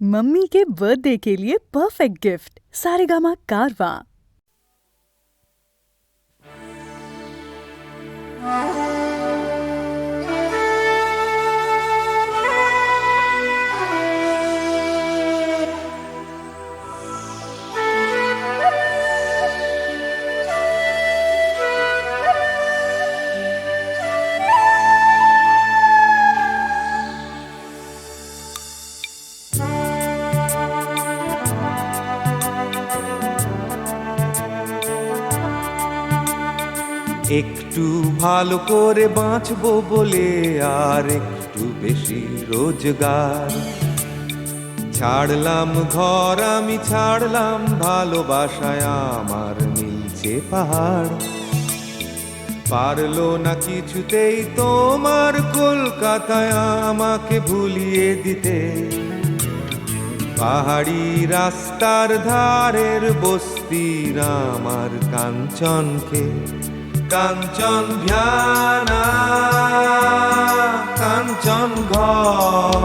Mummy के birthday के लिए परफेक्ट गिफ्ट सारेगामा कारवां। একটু ভালো করে বাঁচবো বলে আর একটু বেশি রোজগার, ছাড়লাম ঘর আমি, ছাড়লাম ভালোবাসায় আমার নীলচে পাহাড়। পারলো না কিছুতেই তোমার কলকাতায় আমাকে ভুলিয়ে দিতে, পাহাড়ি রাস্তার ধারের বস্তির আমার কাঞ্চনকে। কাঞ্চন ধ্যানা কাঞ্চন ঘর,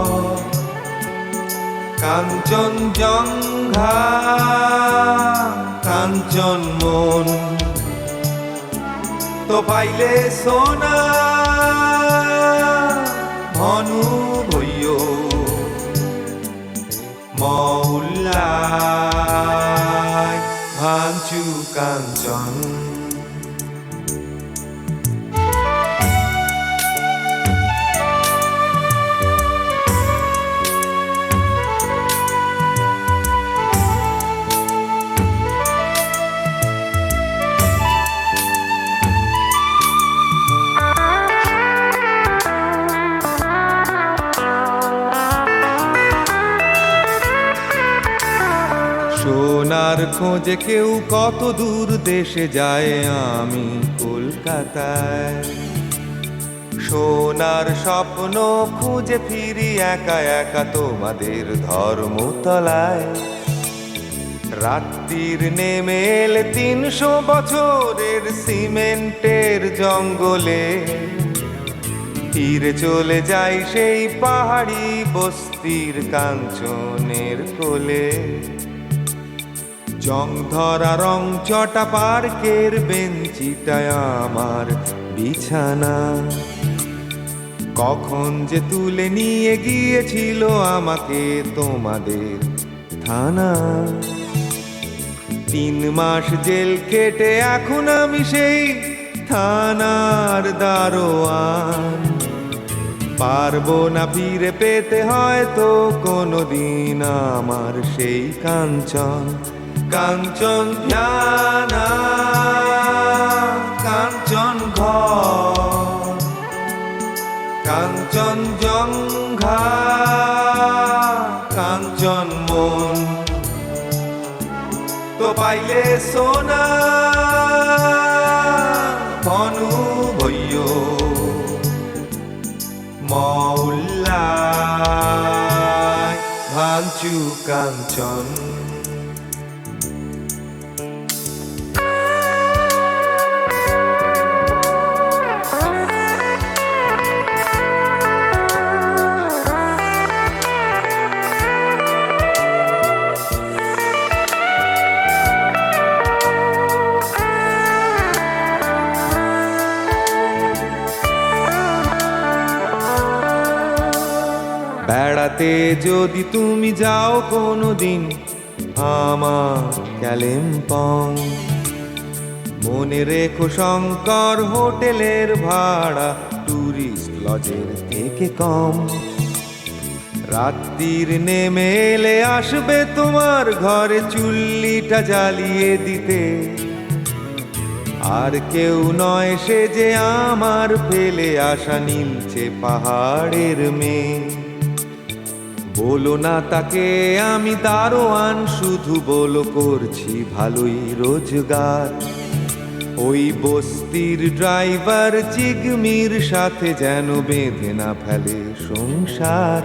কাঞ্চন জঙ্ঘা কাঞ্চন মন, তো পাইলে সোনা ধনু ভৈয় মৌলায় ভাঞ্চু কাঞ্চন। সোনার খোঁজে কেউ কত দূর দেশে যায়, আমি কলকাতায় সোনার স্বপ্ন খুঁজে ফিরি একা একা তোমাদের ধর্মতলায়। রাত্রির নেমে এলে ৩০০ বছরের সিমেন্টের জঙ্গলে, ফিরে চলে যাই সেই পাহাড়ি বস্তির কাঞ্চনের কোলে। জং ধরা রং চটা পার্কের বেঞ্চিটায় আমার বিছানা, কখন যে তুলে নিয়ে গিয়েছিল আমাকে তোমাদের থানা। ৩ মাস জেল কেটে এখন আমি সেই থানার দারোয়ান, পারবো না ফিরে পেতে হয়তো কোনোদিন আমার সেই কাঞ্চন। কাঞ্চন ধ্যানা কাঞ্চন ঘর, কাঞ্চন জঙ্ঘা কাঞ্চন মন, তো পাইলে সোনা ধনু ভৈয় মৌলায় ভাঞ্চু কাঞ্চন। বেড়াতে যদি তুমি যাও কোনোদিন আমার কালিম্পং, মনে রেখো শঙ্কর হোটেলের ভাড়া টুরিস্ট লজের থেকে কম। রাত্রির নেমে এলে আসবে তোমার ঘরে চুল্লিটা জ্বালিয়ে দিতে, আর কেউ নয় সে যে আমার ফেলে আসা নীলচে পাহাড়ের মেয়ে। বলো না তাকে আমি দারোয়ান, শুধু বলো করছি ভালোই রোজগার। ওই বস্তির ড্রাইভার চিগমির সাথে যেন বেঁধে না ফেলে সংসার।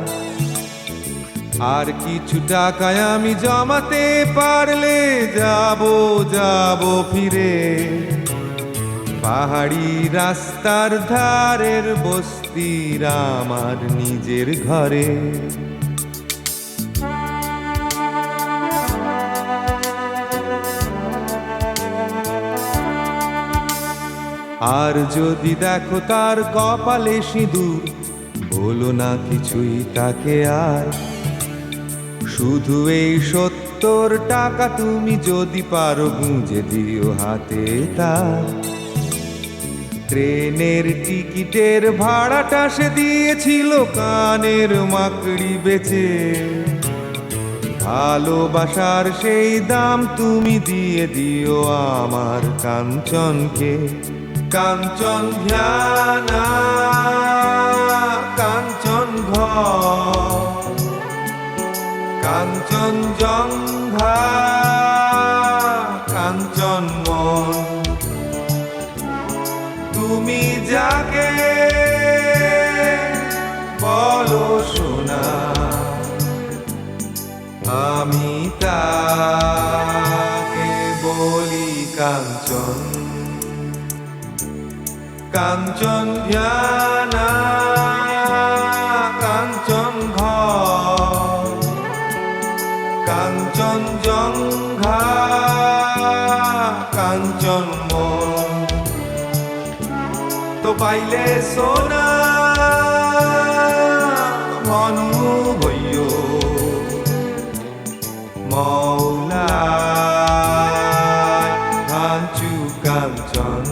আর কিছু টাকায় আমি জমাতে পারলে যাব ফিরে পাহাড়ি রাস্তার ধারের বস্তির আমার নিজের ঘরে। আর যদি দেখো তার কপালে সিঁদুর, বলো না কিছুই তাকে আর। শুধু এই 70 টাকা তুমি যদি পারো গুঁজে দিও হাতে তার। ট্রেনের টিকিটের ভাড়াটা সে দিয়েছিল কানের মাকড়ি বেচে। ভালোবাসার সেই দাম তুমি দিয়ে দিও আমার কাঞ্চনকে। কাঞ্চন ধ্যানা কাঞ্চন ঘর, কাঞ্চন জঙ্ঘা কাঞ্চন মন, তুমি যাকে বলো শোনা, আমি তাকে বলি কাঞ্চন। কাঞ্চন ধ্যানা কাঞ্চন ঘর, কাঞ্চন জঙ্ঘা কাঞ্চন মন, তো পাইলে সোনা মনু হইও মৌলায় কাঞ্চু কাঞ্চন।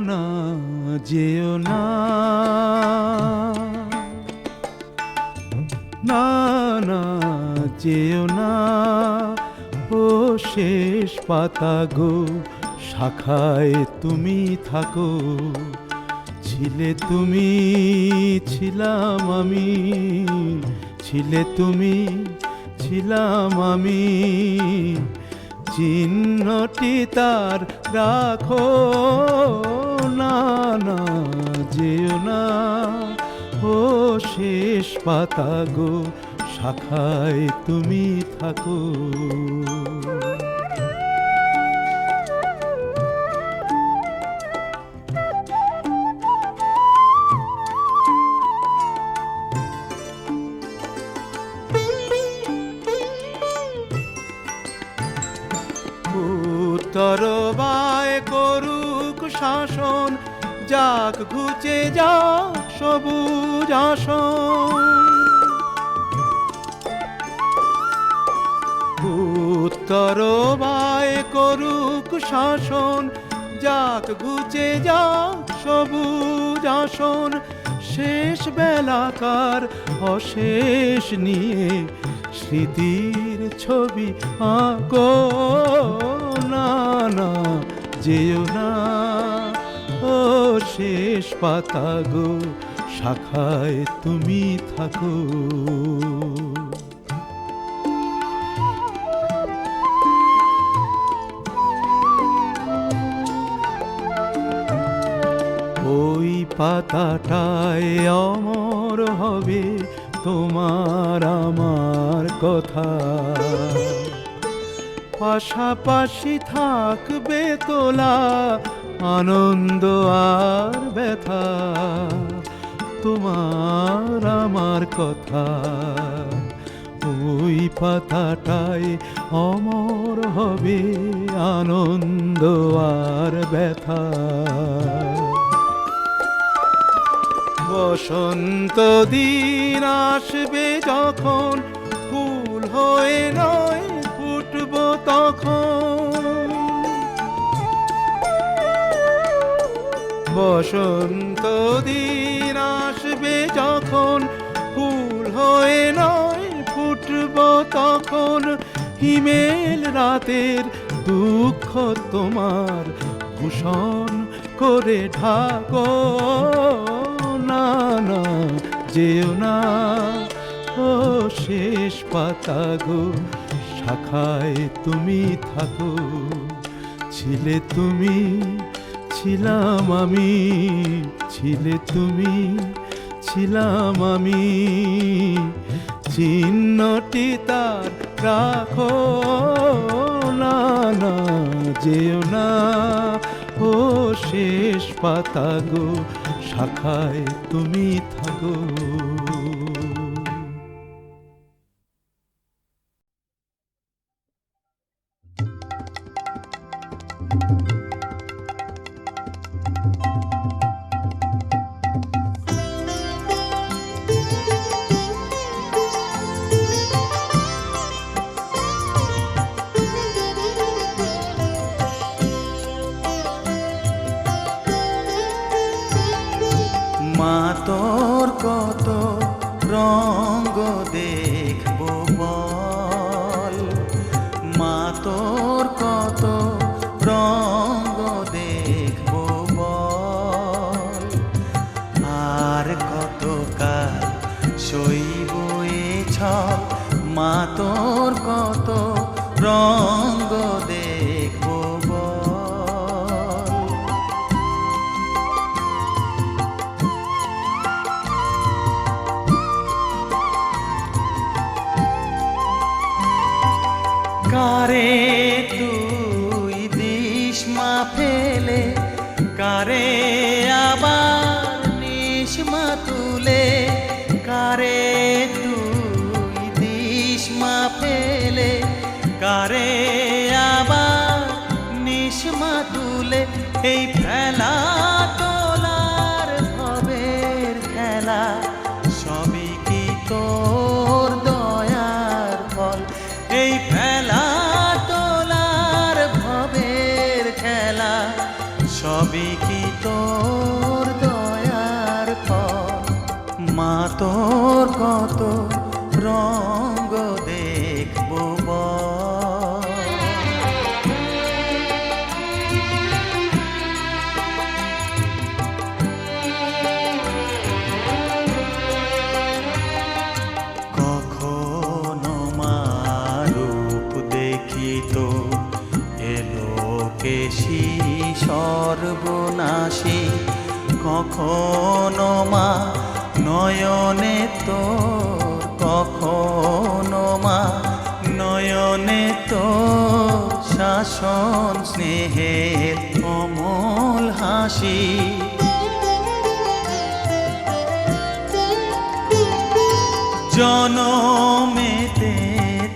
না যেও না, না না যেও না, ও শেষ পাতা গো, শাখায় তুমি থাকো। ছিলে তুমি, ছিলাম আমি, ছিলে তুমি, ছিলাম আমি, চিহ্নটি তার রাখো। না না যেও না, ও শেষ পাতা গো, শাখায় তুমি থাকো। উত্তর বায় করুক শাসন, যাক ঘুচে যাক সবুজ আসন। উত্তর বায় করুক শাসন, যাক ঘুচে যাক সবুজ আসন। শেষ বেলাকার অশেষ নিয়ে স্মৃতির ছবি আঁকো। না না যেও না, ও শেষ পাতা গো, শাখায় তুমি থাকো। ওই পাতাটায় অমর হবে তোমার আমার কথা। পাশাপাশি থাকবে তোলা আনন্দ আর ব্যথা, তোমার আমার কথা। ওই পাতাটায় অমর হবে আনন্দ আর ব্যথা। বসন্ত দিন আসবে যখন, ফুল হয়ে নয় ফুটব তখন। বসন্ত দিন আসবে যখন, ফুল হয়ে নয় ফুটব তখন। হিমেল রাতের দুঃখ তোমার ভূষণ করে ঢাকো। না না যেও না, ও শেষ পাতা গো, শাখায় তুমি থাকো। ছিলে তুমি, ছিলাম আমি, ছিলে তুমি, ছিলাম আমি, চিহ্নটি তার রাখো। না না যেও না, ও শেষ পাতা গো, শাখায় তুমি থাকো। মা তোর কত রঙ্গ দেখবো বল, মা তোর কত রঙ্গ দেখবো বল। আর কত কাল সইব এ ছল, মা তোর কত রঙ্গ দেখবো বল। কারে তুই দিস মা ফেলে, কারে আবার নিস মা তুলে। কারে তুই দিস মা ফেলে, কারে সর্বনাশী। কখনো মা নয়নে তোর, কখনো মা নয়নে তোর শাসন স্নেহের অমল হাসি। জনমেতে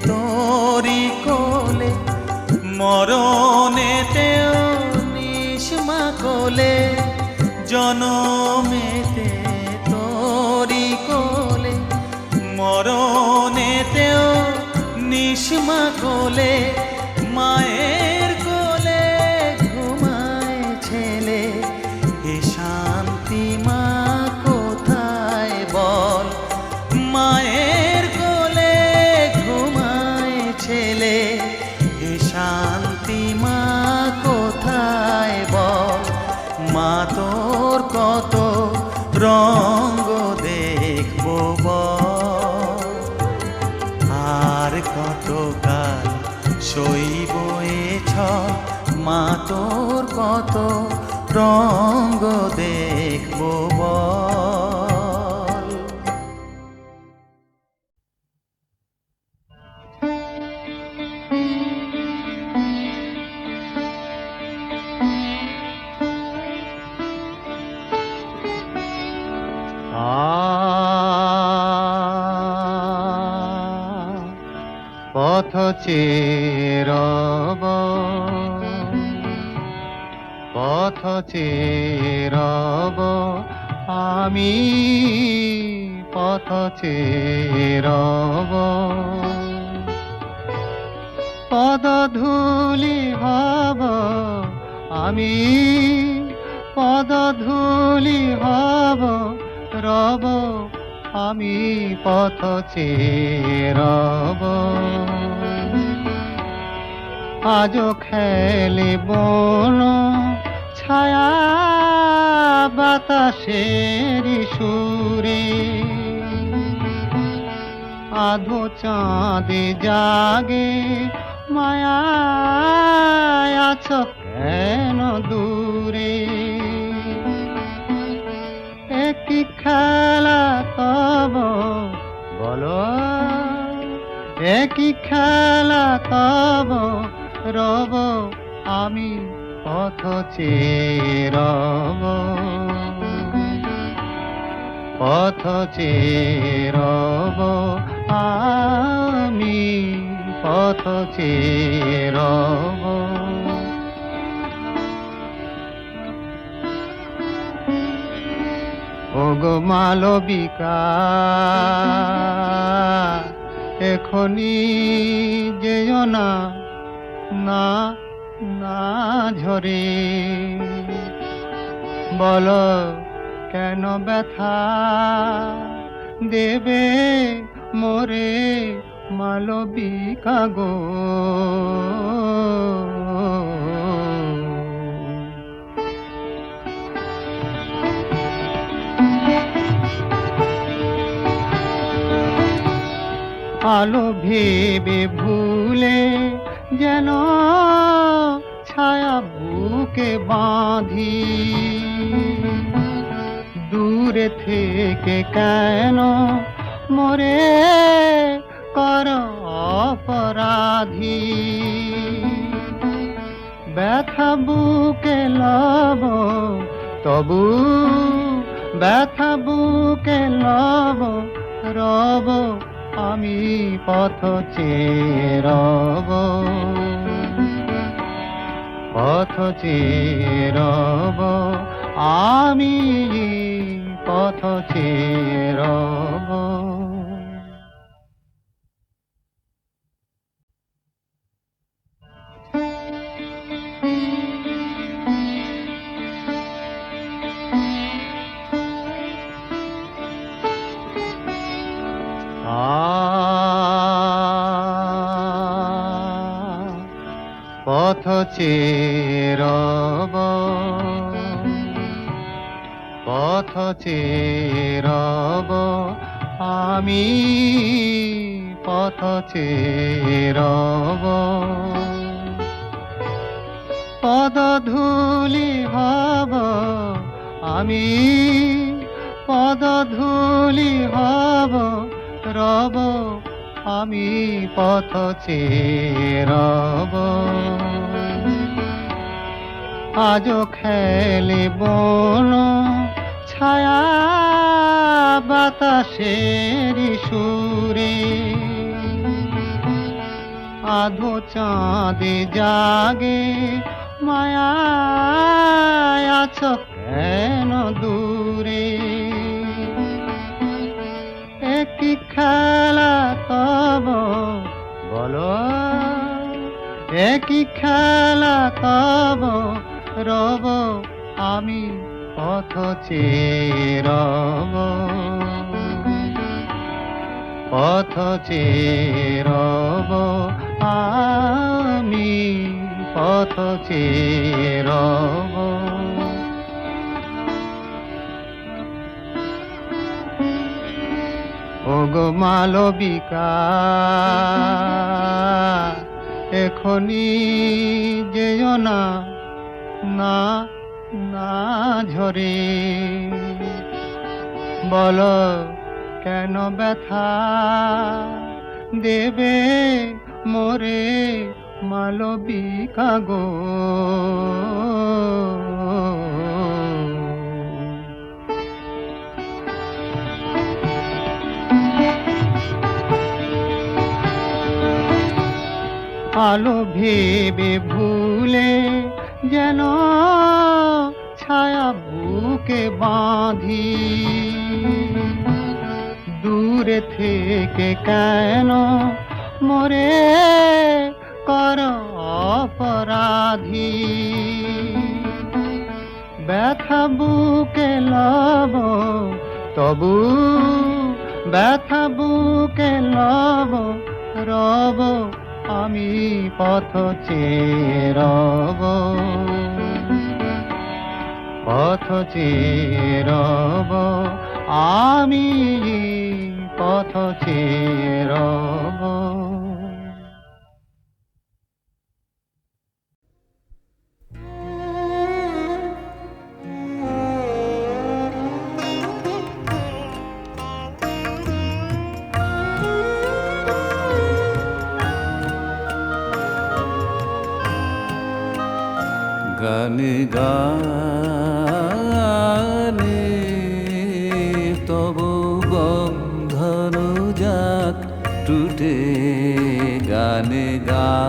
তোরি কোলে, মরণেতেও নিষ্মা কোলে। জনমেতে তোরি কোলে, মরণেতেও নিষ্মা কোলে। মায়ের কোলে ঘুমায় ছেলে, এ শান্তি মা কোথায় বল। মায়ের কোলে ঘুমায় ছেলে, এ শান্তি মা কোথায় বল। মা তোর কত রঙ্গ দেখবো বল, আর কতকাল সইব এ ছল। মা তোর কত রঙ্গ দেখবো বল। পথ চেরব, পথ চেরব আমি, পথ চেরব। পদধূলি হব আমি, পদধূলি হব রব আমি, পথ চেরব। আজো খেলে বন ছায়া বাতাসের সুরে, আধো চাঁদে জাগে মায়ায় আছো কেন দূরে। একটি খেলা তব বলো, একই খেলা তব রব আমি, পথ চেরব। পথ চেরব আমি, পথ চেরব। ওগো মালবিকা এখনি যেও না, না না ঝরে। বলো কেন ব্যথা দেবে মোরে মালবিকা গো। আলো ভেবে ভুলে যেন ছায়া বুকে বাঁধি, দূরে থেকে কেন মোরে কর অপরাধী। ব্যথা বুকে লব তবু, ব্যথা বুকে লব রব আমি, পথ চেরব। পথ চেরব আমি, পথ চেরব। পথ চেরব, পথ চেরব আমি, পথ চেরব। পদধূলি হব আমি, পদধূলি হব, রব আমি পথ চেয়ে রব। আজও খেলে বন ছায়া বাতাসের সুরে, আধো চাঁদে জাগে মায়ায় আছো কেন দূরে। একটি খেলা তব বলো, একই খেলা তব, রব আমি পথ চেয়ে রব, পথ চেয়ে রব আমি, পথ চেয়ে রব। ওগো মালবিকা এখনি যেও না, না না ঝরে, বলো কেন ব্যথা দেবে মোরে মালবিকা গো। আলো ভেবে ভুলে যেন ছায়া বুকে বাঁধি, দূরে থেকে কেন মোরে কর অপরাধী। ব্যথা বুকে লব তবু, ব্যথা বুকে লব, রব আমি পথ চেয়ে রব, পথ চেয়ে রব আমি, পথ চেয়ে রব। গানে গানে তব বন্ধন যাক টুটে, গানে গানে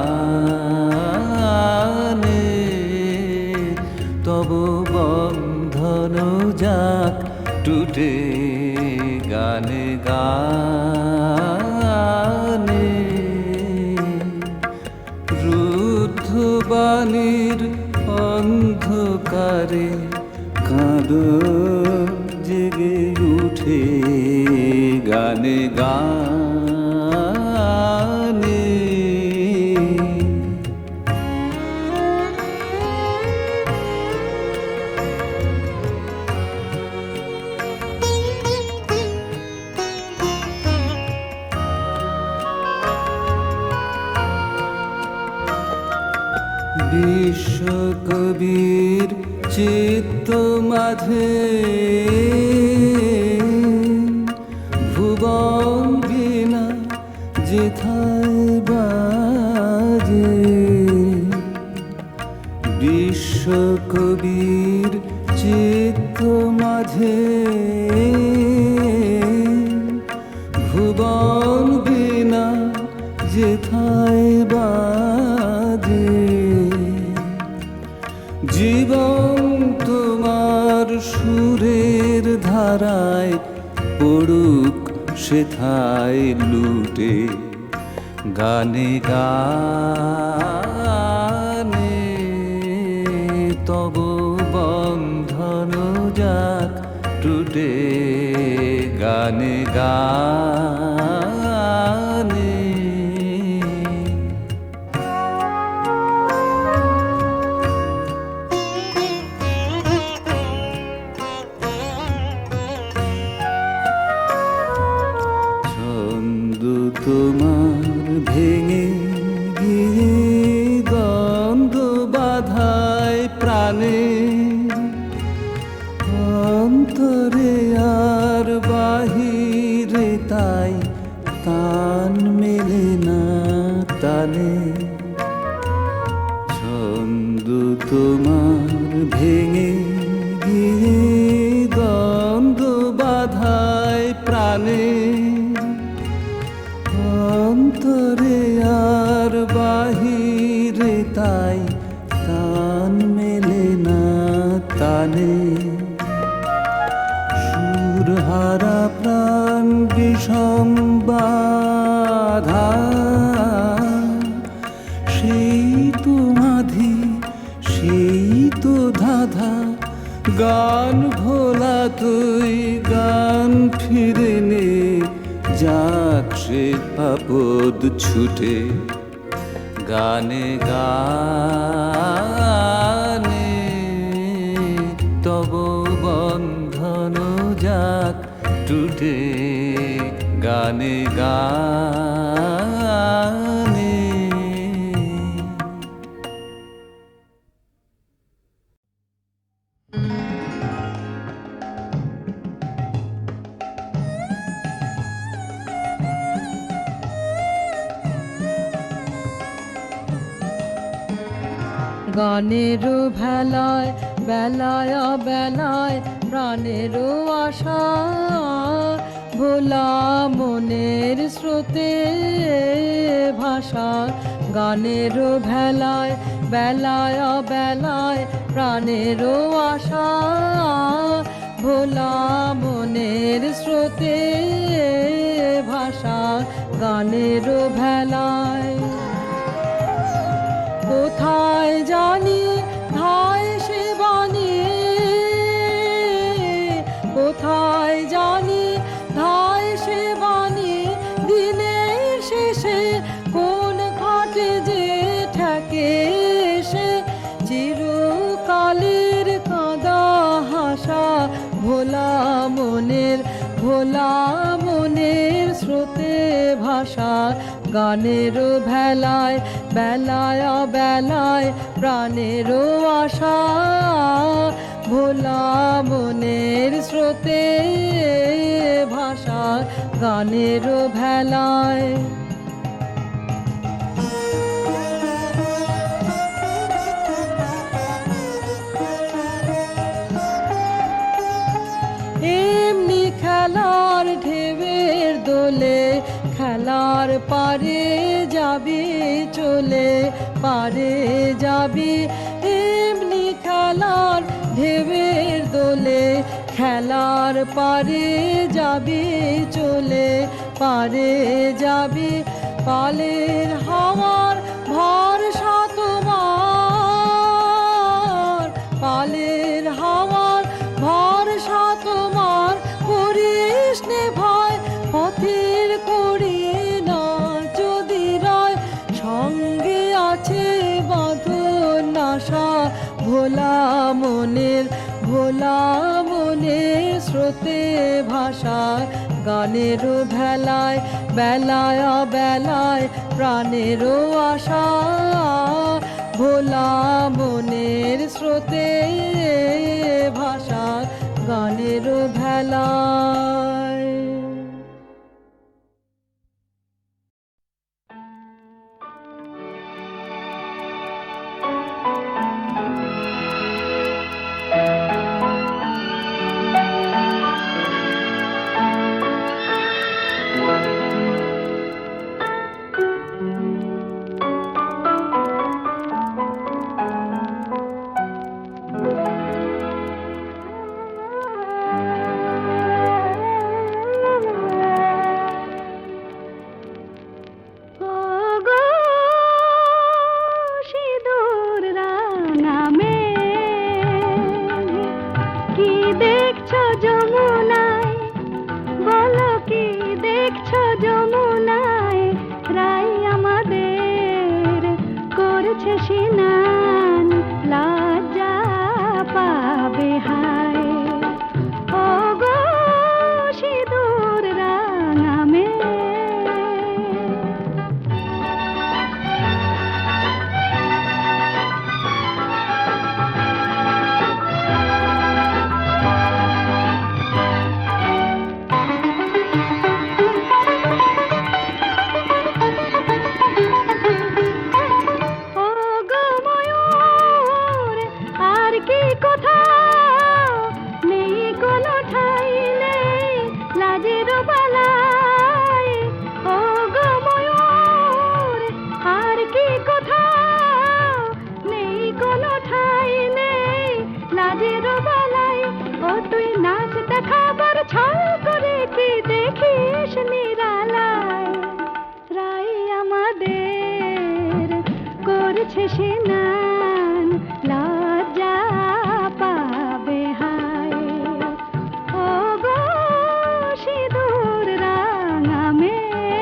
তব বন্ধন যাক টুটে, গানে গানে রুদ্ধ বাণীর অন্ধকারে কাঁদো জেগে উঠে, গানে গানে বিশ্বকবির চিত্ত মাঝে ভুবন বীণা যেথায় বাজে, বিশ্বকবির চিত্ত মাঝে ভুবন বীণা যেথায় বাজে, জীবন তোমার সুরের ধারায় পড়ুক সেথায় লুটে, গানে গানে তব বন্ধন যাক টুটে, গানে গানে তোমার ভেঙে গিয়ে দ্বন্দ্ব বাধা অন্তরে আর বাহিরে তাই তান মেলে না তালে, ছন্দ তোমার ভেঙে গিয়ে দ্বন্দ্ব বাধায় প্রাণে, অন্তরে আর বাহিরে তাই তান মেলে না তালে, সুরহারা প্রাণ বিষম বাধা, সেই তো মাধি সেই তো ধাঁধা, গান ভোলা তুই গান ফিরে নে, যাক সে আপদ ছুটে গানে গানে, তব বন্ধন যাক টুটে গানে গানে। গানেরও ভেলায় বেলায় বেলায় প্রাণেরও আশা, ভোলা মনের স্রোতে ভাষা। গানেরও ভেলায় বেলায় বেলায় প্রাণেরও আশা, ভোলা মনের স্রোতে ভাষা। গানেরও ভেলায় কোথায় জানি ধায় সে বাণী, কোথায় জানি ধায় সে বাণী, দিনের শেষে কোন ঘাটে যে ঠেকে সে, চিরকালের কাঁদা হাসা। ভোলা মনের স্রোতে ভাষা। গানেরও ভেলায় বেলায় বেলায় প্রাণেরও আশা, ভোলা মনের স্রোতে ভাষা। গানেরও ভেলায় এমনি খেলার ঢেউয়ের দোলে, খেলার পারে যাবি চলে, পারে যাবি। এমনি খেলার ঢেউয়ের দোলে, খেলার পারে যাবি চলে, পারে যাবি। পালের হাওয়ার ভরসা তোমার, পালের হাওয়ার ভরসা তোমার, করিস নে ভয় পথের করিয়ে না যদি রয়, সঙ্গে আছে বাঁধন আশা। ভোলা মনের স্রোতে ভাষা। গানেরও ভেলায় বেলায় বেলায় প্রাণেরও আশা, ভোলা মনের স্রোতে ভাষা। গানেরও ভেলায় স্নান লজ্জা পাবে হায় ও গো সিঁদুর রাঙা মেয়ে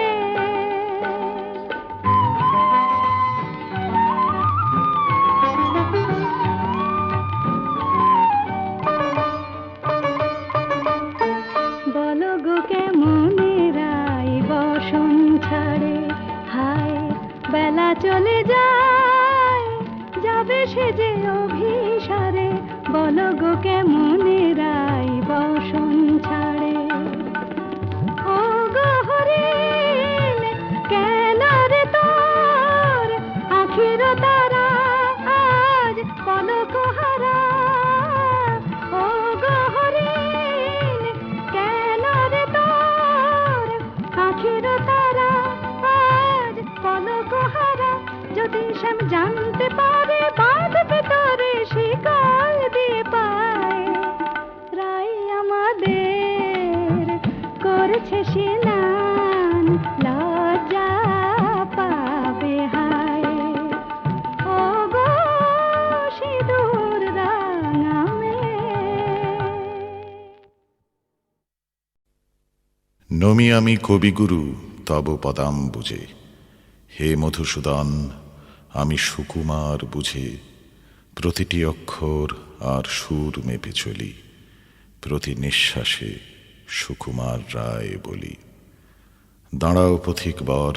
বলো গো কেমনে রাই বসন ছাড়ে হায় বেলা চলে যায় যাবে সে যে অভিসারে বলো গো কেমনে রাই বসন ছাড়ে ও গো হরিণ কেন রে তোর আখির তারা আজ পলক হারা ও গো হরিণ কেন রে তোর আখির তারা আজ পলক হারা যদি শ্যাম জানতে পারে বাঁধবে তোরে শিকল দিয়ে পায় রাই আমাদের করেছে স্নান লজ্জা পাবে হায় ও গো সিঁদুর রাঙা মেয়ে নমি আমি কবিগুরু তব পদাম্বুজে হে মধুসূদন আমি সুকুমার বুঝে প্রতিটি অক্ষর আর সুর মেপে চলি প্রতি নিঃশ্বাসে সুকুমার রায় বলি দাঁড়াও পথিক বর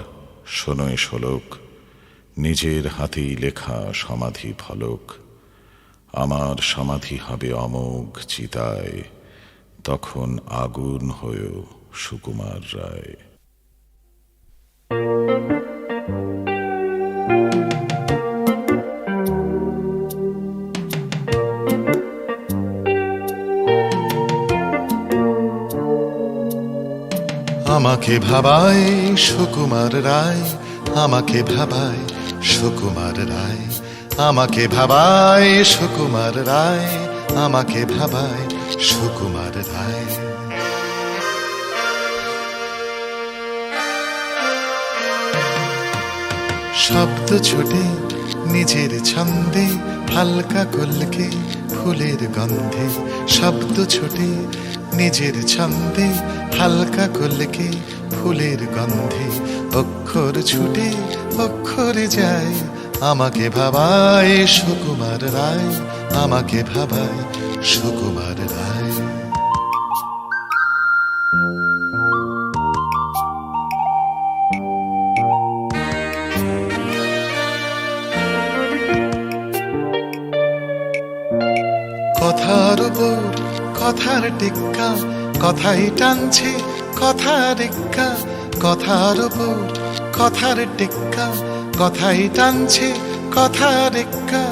শোনো এ শোলক নিজের হাতেই লেখা সমাধি ফলক আমার সমাধি হবে অমোঘ চিতায় তখন আগুন হয়েও সুকুমার রায় আমাকে ভাবায় সুকুমার রায় আমাকে ভাবায় সুকুমার রায় আমাকে ভাবায় সুকুমার রায় আমাকে ভাবায় সুকুমার রায় শব্দ ছোটে নিজের ছন্দে হালকা কলকে ফুলের গন্ধে শব্দ ছোটে নিজের ছন্দে হালকা কলকে ফুলের গন্ধে অক্ষর ছুটে অক্ষরে যায় আমাকে ভাবায় সুকুমার রায় আমাকে ভাবায় সুকুমার রায় কথার উপর কথার টিক্কা কথাই টানছে কথার এক্কা কথার উপর কথার টিক্কা কথাই টানছে কথার এক্কা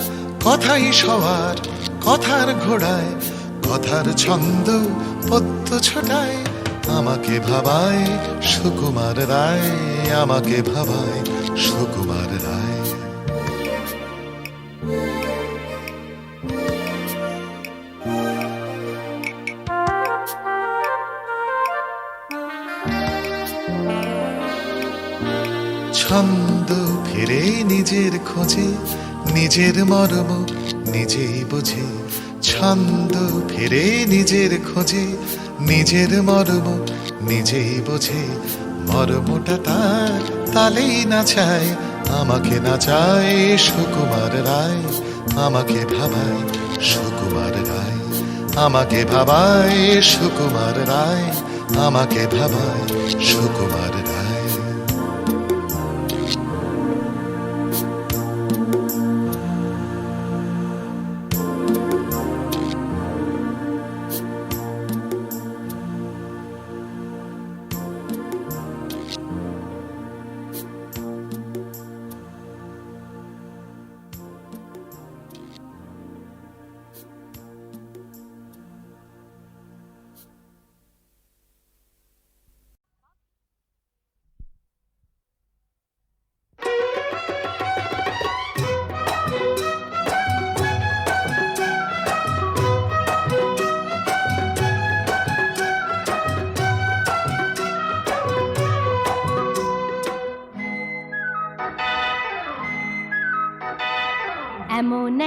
কথাই সবার কথার ঘোড়ায় কথার ছন্দ পদ্য ছোটায় আমাকে ভাবায় সুকুমার রায় আমাকে ভাবায় সুকুমার রায় ছন্দ ফিরে নিজের খোঁজে নিজের মর্ম নিজেই বোঝে ছন্দ ফিরে নিজের খোঁজে নিজের মর্ম নিজেই বোঝে মর্মটা তার তালেই নাচায় আমাকে নাচায় সুকুমার রায় আমাকে ভাবায় সুকুমার রায় আমাকে ভাবায় সুকুমার রায় আমাকে ভাবায় সুকুমার রায়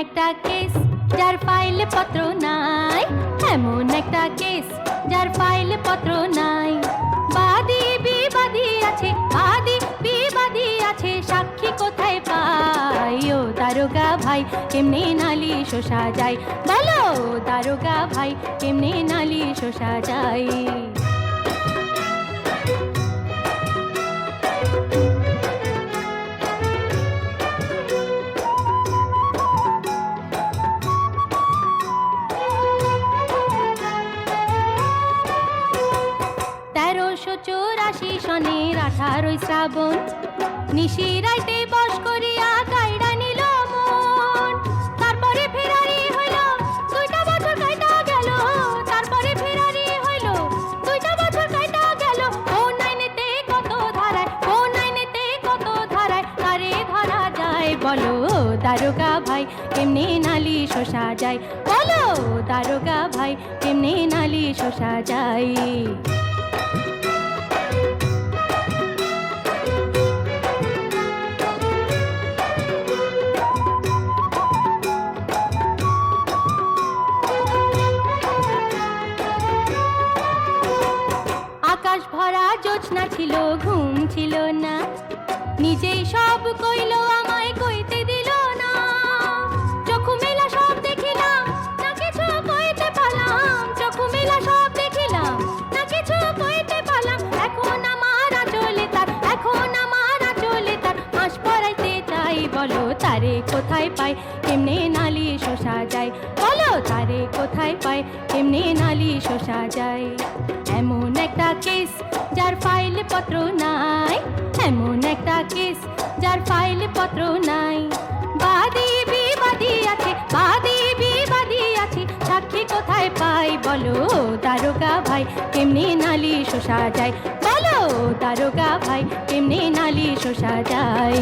একটা কেস যার ফাইল পত্র নাই, এমন একটা কেস যার ফাইল পত্র নাই। বাদী বিবাদী আছে, বাদী বিবাদী আছে, সাক্ষী কোথায় পাই? ও দারোগা ভাই কেমনে নালিশ সাজাই, বলো দারোগা ভাই কেমনে নালিশ সাজাই? সনের 18 শ্রাবণ, নিশিরাইতে বস করিয়া কাইড়া নিল মন। তারপরে ফেরারি হইল 2টা বছর কাইটা গেল, তারপরে ফেরারি হইল 2টা বছর কাইটা গেল। কোন আইনেতে কত ধারায়, কোন আইনেতে কত ধারায় কারে ধরা যায়? বলো দারোগা ভাই কেমনে নালিশ সাজাই, বলো দারোগা ভাই কেমনে নালিশ সাজাই? আকাশ ভরা জোছনা ছিল, ঘুম ছিল না, নিজেই সব কইল আমায় কইতে দিল না। চক্ষু মেলা সব দেখিলাম, না কিছু কইতে পারলাম, চক্ষু মেলা সব দেখিলাম, না কিছু কইতে পারলাম। এখন আমার আঁচলে তার, এখন আমার আঁচলে তার, মাস পড়াইতে চাই, বলো তারে কোথায় পাই? কেমনে নালিশ সাজাই, বলো তারে কোথায় পাই? কেমনে নালিশ সাজাই? এমন একটা কেস যার ফাইল পত্র নাই, এমন একটা কেস যার ফাইল পত্র নাই। বাদী বিবাদী আছে, বাদী বিবাদী আছে, সাক্ষী কোথায় পাই? বলো দারোগা ভাই কেমনে নালিশ সাজাই, বলো দারোগা ভাই কেমনে নালিশ সাজাই?